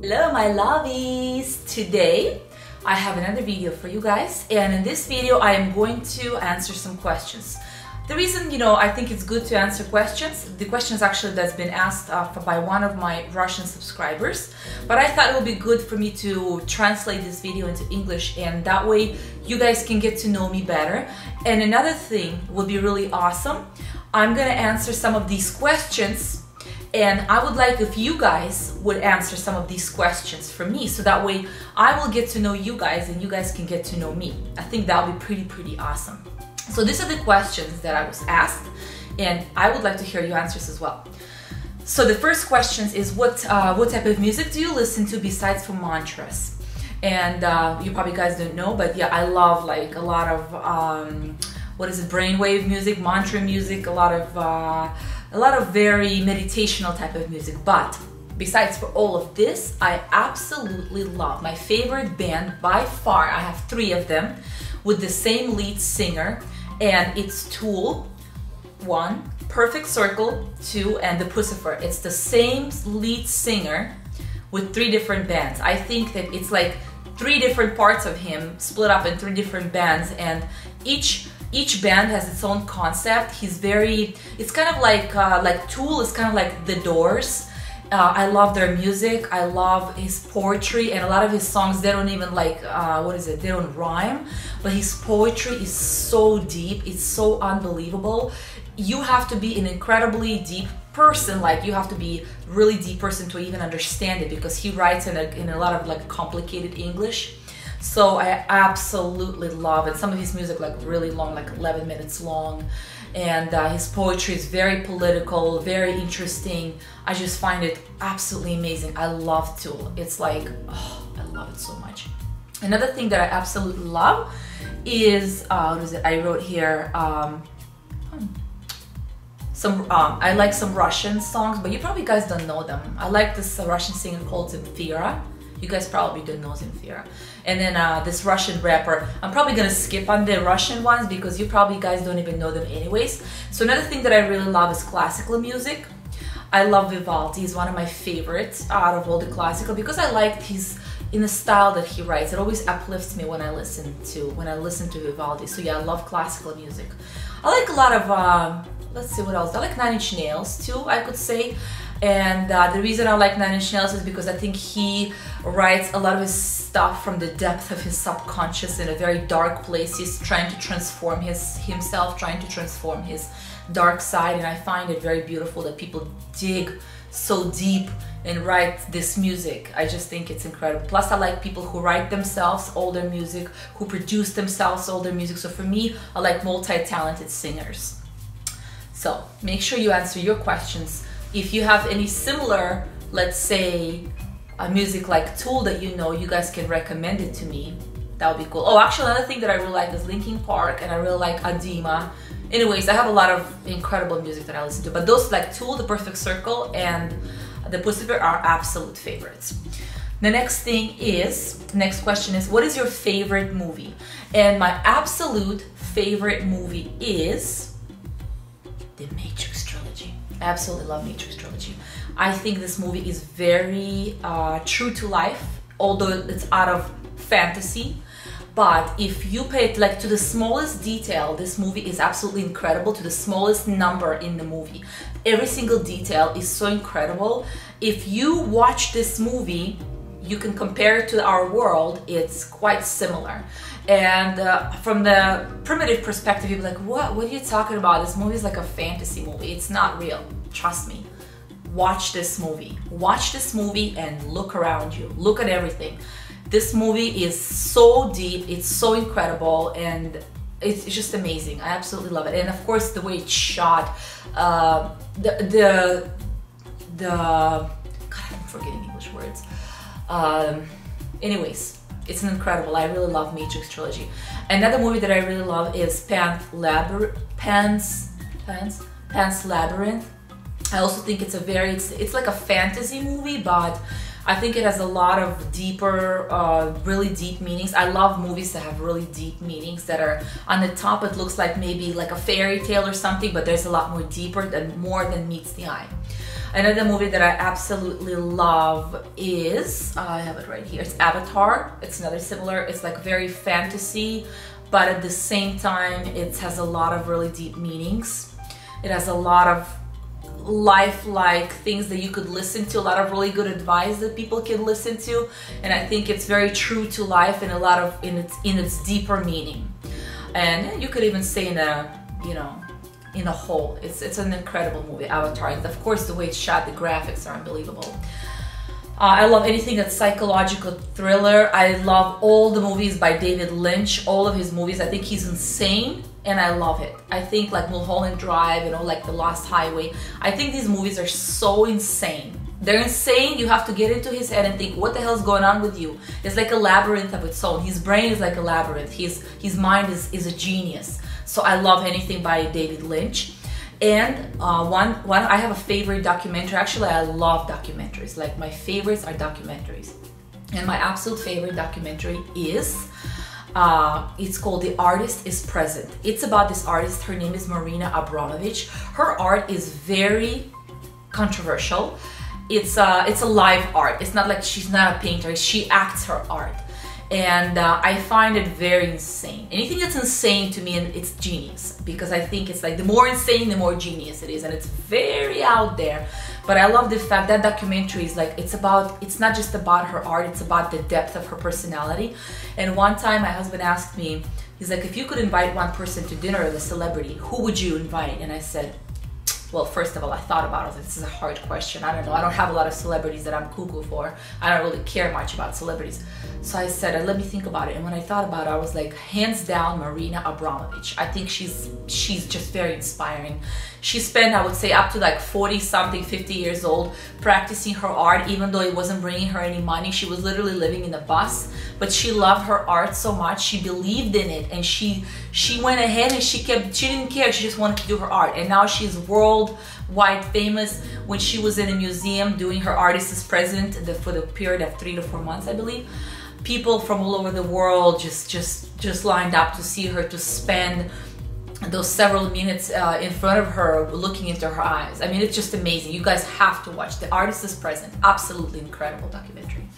Hello my lovies! Today I have another video for you guys, and in this video I am going to answer some questions. The reason, I think it's good to answer questions, the questions actually that's been asked by one of my Russian subscribers, but I thought it would be good for me to translate this video into English, and that way you guys can get to know me better. And another thing would be really awesome, I'm gonna answer some of these questions, and I would like if you guys would answer some of these questions for me, so that way I will get to know you guys and you guys can get to know me. I think that would be pretty awesome. So these are the questions that I was asked, and I would like to hear your answers as well. So the first question is, what type of music do you listen to besides for mantras? And you probably guys don't know, but yeah, I love like a lot of brainwave music, mantra music, a lot of very meditational type of music. But besides for all of this, I absolutely love my favorite band by far. I have 3 of them with the same lead singer, and it's Tool, 1, Perfect Circle, 2, and the Pussifer. It's the same lead singer with 3 different bands. I think that it's like 3 different parts of him split up in 3 different bands, and each band has its own concept. It's kind of like Tool is kind of like The Doors. I love their music, I love his poetry, and a lot of his songs, they don't even they don't rhyme, but his poetry is so deep, it's so unbelievable. You have to be an incredibly deep person, like you have to be really deep person to even understand it, because he writes in a lot of like complicated English. So I absolutely love it. Some of his music like really long, like 11 minutes long, and his poetry is very political, very interesting. I just find it absolutely amazing. I love Tool. It's like, oh, I love it so much. Another thing that I absolutely love is, what is it? I wrote here, I like some Russian songs, but you probably guys don't know them. I like this Russian singer called Zemfira. You guys probably don't know Zemfira. And then this Russian rapper. I'm probably gonna skip on the Russian ones because you probably guys don't even know them anyways. So another thing that I really love is classical music. I love Vivaldi. He's one of my favorites out of all the classical, because I like in the style that he writes. It always uplifts me when I listen to Vivaldi. So yeah, I love classical music. I like a lot of let's see what else. I like 9 Inch Nails too, I could say. And the reason I like 9 Inch Nails is because I think he writes a lot of his stuff from the depth of his subconscious in a very dark place. He's trying to transform himself, trying to transform his dark side, and I find it very beautiful that people dig so deep and write this music. I just think it's incredible. Plus I like people who write themselves all their music, who produce themselves all their music. So for me, I like multi-talented singers. So make sure you answer your questions. If you have any similar, let's say, music like Tool that you guys can recommend it to me. That would be cool. Oh, actually, another thing that I really like is Linkin Park, and I really like Adima. Anyways, I have a lot of incredible music that I listen to, but those like Tool, The Perfect Circle, and the Pussifer are absolute favorites. The next question is, what is your favorite movie? And my absolute favorite movie is The Matrix trilogy. I absolutely love Matrix trilogy. I think this movie is very true to life, although it's out of fantasy. But if you pay it like to the smallest detail, this movie is absolutely incredible, to the smallest number in the movie. Every single detail is so incredible. If you watch this movie, you can compare it to our world. It's quite similar. And from the primitive perspective, you'll be like, what are you talking about? This movie is like a fantasy movie. It's not real. Trust me. Watch this movie. Watch this movie and look around you. Look at everything. This movie is so deep. It's so incredible, and it's just amazing. I absolutely love it. And of course, the way it's shot, God, I'm forgetting English words. Anyways, it's an incredible. I really love Matrix trilogy. Another movie that I really love is Pan's Labyrinth. I also think it's like a fantasy movie, but I think it has a lot of deeper, really deep meanings. I love movies that have really deep meanings, that are on the top, it looks like maybe like a fairy tale or something, but there's a lot more deeper than meets the eye. Another movie that I absolutely love is, I have it right here, it's Avatar. It's another similar, it's like very fantasy, but at the same time, it has a lot of really deep meanings. It has a lot of lifelike things that you could listen to, a lot of really good advice that people can listen to, and I think it's very true to life and a lot of in its deeper meaning. And you could even say in a, you know, in a whole, it's an incredible movie, Avatar. And of course, the way it's shot, the graphics are unbelievable. I love anything that's psychological thriller. I love all the movies by David Lynch, all of his movies. I think he's insane and I love it. I think like Mulholland Drive, you know, like The Lost Highway. I think these movies are so insane. They're insane. You have to get into his head and think, what the hell is going on with you? It's like a labyrinth of its own. His brain is like a labyrinth. His mind is a genius. So I love anything by David Lynch. And I have a favorite documentary. Actually, I love documentaries. Like my favorites are documentaries. And my absolute favorite documentary is, it's called The Artist is Present. It's about this artist. Her name is Marina Abramovich. Her art is very controversial. It's a live art. It's not like she's not a painter. She acts her art. And I find it very insane. Anything that's insane to me, and it's genius, because I think it's like the more insane, the more genius it is, and it's very out there. But I love the fact that documentary is like, it's not just about her art, it's about the depth of her personality. And one time my husband asked me, he's like, if you could invite one person to dinner as a celebrity, who would you invite? And I said, well, first of all, I thought about it. This is a hard question. I don't know. I don't have a lot of celebrities that I'm cuckoo for. I don't really care much about celebrities. So I said, let me think about it. And when I thought about it, I was like, hands down, Marina Abramovich. I think she's just very inspiring. She spent, I would say, up to like 40 something, 50 years old, practicing her art, even though it wasn't bringing her any money. She was literally living in a bus, but she loved her art so much. She believed in it, and she went ahead and she didn't care. She just wanted to do her art. And now she's worldwide famous. When she was in a museum doing her Artist is Present for the period of 3 to 4 months, I believe, people from all over the world just lined up to see her, to spend those several minutes in front of her, looking into her eyes. I mean, it's just amazing. You guys have to watch The Artist is Present. Absolutely incredible documentary.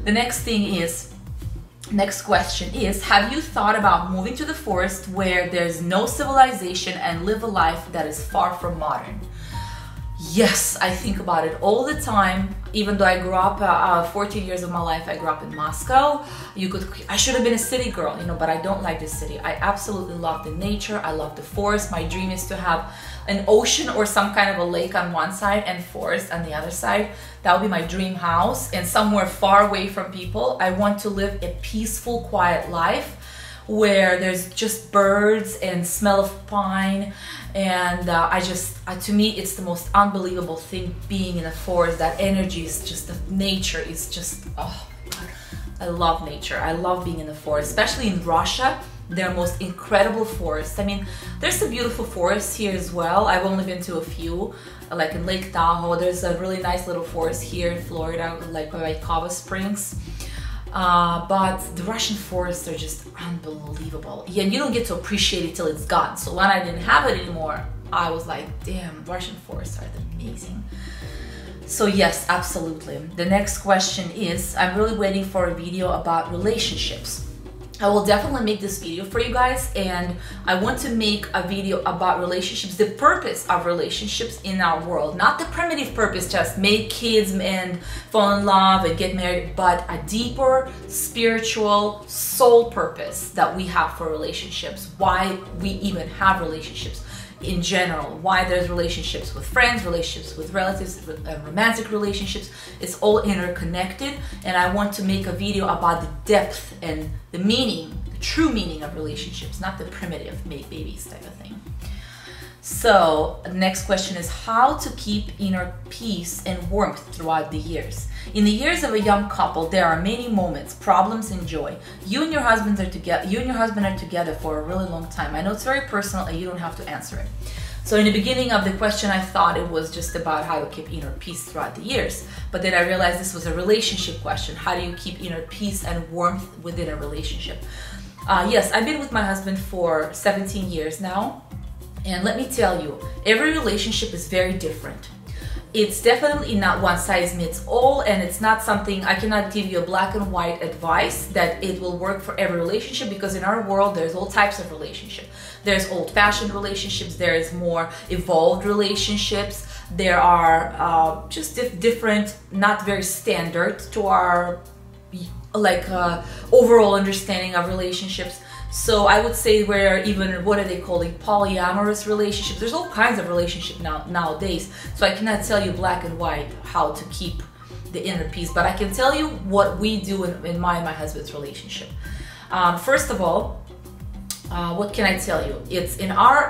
The next question is, have you thought about moving to the forest where there's no civilization and live a life that is far from modern? Yes, I think about it all the time. Even though I grew up, 14 years of my life, I grew up in Moscow. I should have been a city girl, you know, but I don't like the city. I absolutely love the nature. I love the forest. My dream is to have an ocean or some kind of a lake on one side and forest on the other side. That would be my dream house, and somewhere far away from people. I want to live a peaceful, quiet life where there's just birds and smell of pine. And to me, it's the most unbelievable thing being in a forest. That energy is just, the nature is just, oh my God. I love nature. I love being in the forest, especially in Russia. Their most incredible forests. I mean, there's some beautiful forests here as well. I've only been to a few, like in Lake Tahoe. There's a really nice little forest here in Florida, like by Cava Springs. But the Russian forests are just unbelievable. Yeah, and you don't get to appreciate it till it's gone. So when I didn't have it anymore, I was like, damn, Russian forests are amazing. So yes, absolutely. The next question is, I'm really waiting for a video about relationships. I will definitely make this video for you guys, and I want to make a video about relationships, the purpose of relationships in our world. Not the primitive purpose, just make kids and fall in love and get married, but a deeper spiritual soul purpose that we have for relationships, why we even have relationships in general, why there's relationships with friends, relationships with relatives, romantic relationships. It's all interconnected, and I want to make a video about the depth and the meaning, the true meaning of relationships, not the primitive make babies type of thing. So the next question is how to keep inner peace and warmth throughout the years. In the years of a young couple, there are many moments, problems, and joy. You and your husband are together for a really long time. I know it's very personal and you don't have to answer it. So in the beginning of the question, I thought it was just about how to keep inner peace throughout the years. But then I realized this was a relationship question. How do you keep inner peace and warmth within a relationship? Yes, I've been with my husband for 17 years now. And let me tell you, every relationship is very different. it's definitely not one size fits all, and it's not something, I cannot give you a black and white advice that it will work for every relationship, because in our world there's all types of relationships. There's old-fashioned relationships, there is more evolved relationships, there are just different, not very standard to our overall understanding of relationships. So I would say where even, what are they calling, polyamorous relationships. There's all kinds of relationships nowadays. So I cannot tell you black and white how to keep the inner peace, but I can tell you what we do in my and my husband's relationship. First of all, what can I tell you? It's in our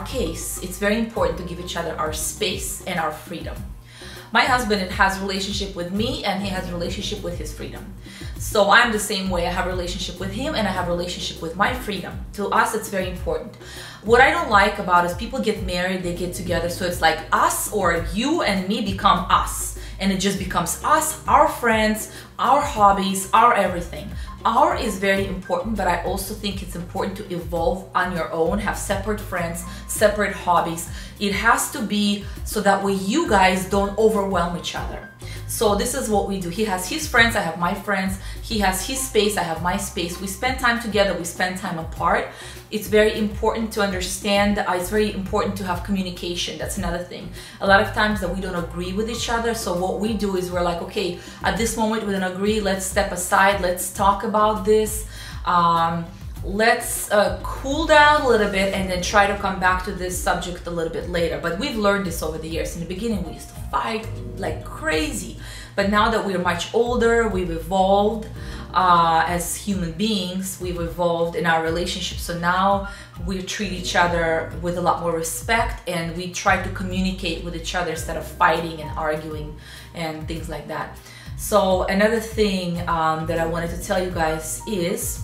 case, it's very important to give each other our space and our freedom. My husband has a relationship with me, and he has a relationship with his freedom. So I'm the same way. I have a relationship with him, and I have a relationship with my freedom. To us, it's very important. What I don't like about is people get married, they get together, so it's like us, or you and me become us. And it just becomes us, our friends, our hobbies, our everything. Our is very important, but I also think it's important to evolve on your own, have separate friends, separate hobbies. It has to be so that way you guys don't overwhelm each other. So this is what we do. He has his friends, I have my friends. He has his space, I have my space. We spend time together, we spend time apart. It's very important to understand, it's very important to have communication. That's another thing. A lot of times that we don't agree with each other. So what we do is we're like, okay, at this moment we don't agree, let's step aside, let's talk about this. Let's cool down a little bit and then try to come back to this subject a little bit later. But we've learned this over the years. In the beginning, we used to fight like crazy. But now that we're much older, we've evolved as human beings, we've evolved in our relationship. So now we treat each other with a lot more respect, and we try to communicate with each other instead of fighting and arguing and things like that. So another thing that I wanted to tell you guys is,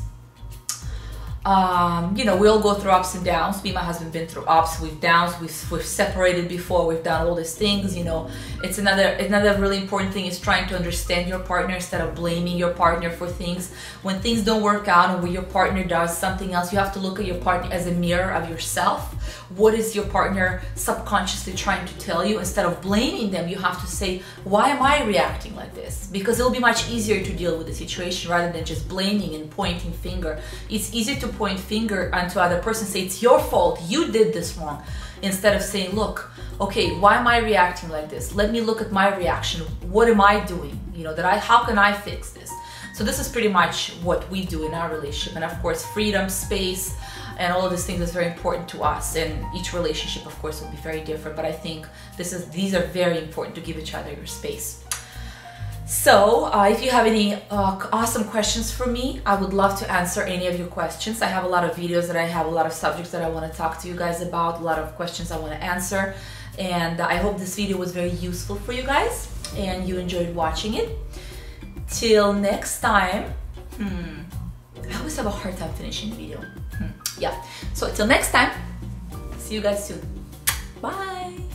you know, we all go through ups and downs. Me and my husband been through ups, we've downs, we've separated before, we've done all these things, you know. It's another really important thing is trying to understand your partner instead of blaming your partner for things. When things don't work out and when your partner does something else, you have to look at your partner as a mirror of yourself. What is your partner subconsciously trying to tell you? Instead of blaming them, you have to say, why am I reacting like this? Because it'll be much easier to deal with the situation rather than just blaming and pointing finger. It's easier to point finger onto other person, say it's your fault, you did this wrong, instead of saying, look, okay, why am I reacting like this? Let me look at my reaction. What am I doing? You know, how can I fix this? So this is pretty much what we do in our relationship. And of course, freedom, space, and all of these things is very important to us. And each relationship, of course, will be very different. But I think these are very important to give each other your space. So if you have any awesome questions for me, I would love to answer any of your questions. I have a lot of videos that I have, a lot of subjects that I want to talk to you guys about, a lot of questions I want to answer. And I hope this video was very useful for you guys and you enjoyed watching it. Till next time, I always have a hard time finishing the video. Yeah, so till next time, see you guys soon. Bye.